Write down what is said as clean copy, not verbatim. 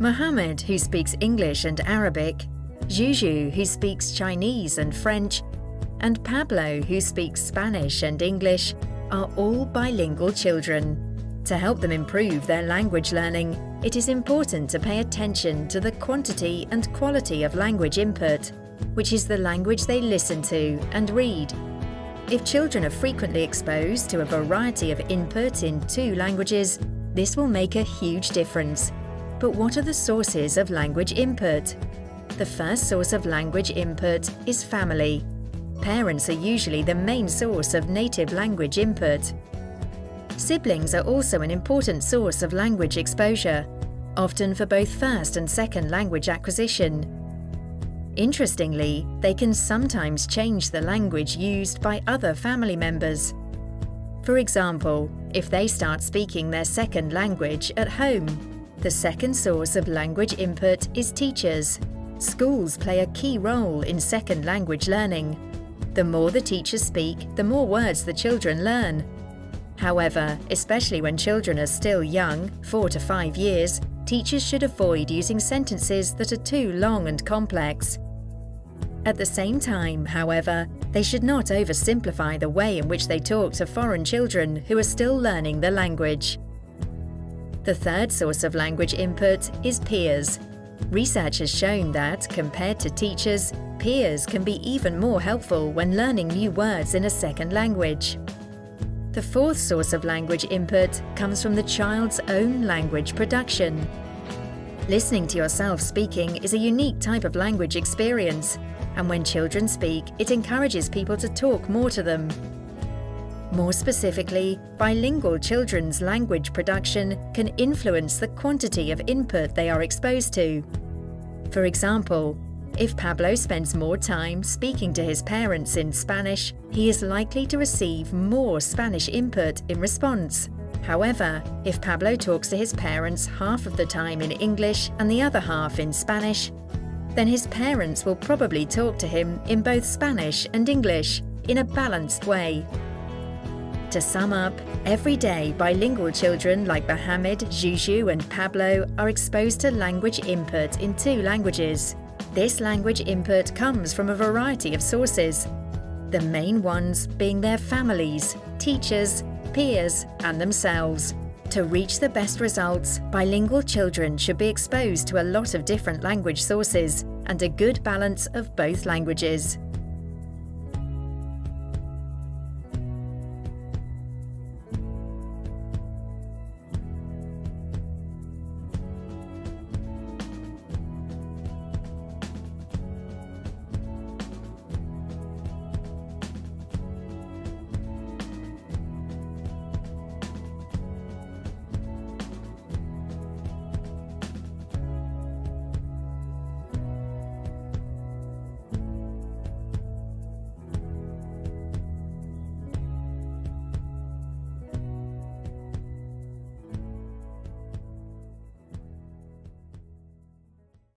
Mohammed, who speaks English and Arabic, Juju, who speaks Chinese and French, and Pablo, who speaks Spanish and English, are all bilingual children. To help them improve their language learning, it is important to pay attention to the quantity and quality of language input, which is the language they listen to and read. If children are frequently exposed to a variety of input in 2 languages, this will make a huge difference. But what are the sources of language input? The first source of language input is family. Parents are usually the main source of native language input. Siblings are also an important source of language exposure, often for both first and second language acquisition. Interestingly, they can sometimes change the language used by other family members. For example, if they start speaking their second language at home, the second source of language input is teachers. Schools play a key role in second language learning. The more the teachers speak, the more words the children learn. However, especially when children are still young, 4 to 5 years, teachers should avoid using sentences that are too long and complex. At the same time, however, they should not oversimplify the way in which they talk to foreign children who are still learning the language. The third source of language input is peers. Research has shown that, compared to teachers, peers can be even more helpful when learning new words in a second language. The fourth source of language input comes from the child's own language production. Listening to yourself speaking is a unique type of language experience, and when children speak, it encourages people to talk more to them. More specifically, bilingual children's language production can influence the quantity of input they are exposed to. For example, if Pablo spends more time speaking to his parents in Spanish, he is likely to receive more Spanish input in response. However, if Pablo talks to his parents half of the time in English and the other half in Spanish, then his parents will probably talk to him in both Spanish and English in a balanced way. To sum up, every day bilingual children like Mohammed, Juju and Pablo are exposed to language input in 2 languages. This language input comes from a variety of sources, the main ones being their families, teachers, peers and themselves. To reach the best results, bilingual children should be exposed to a lot of different language sources and a good balance of both languages.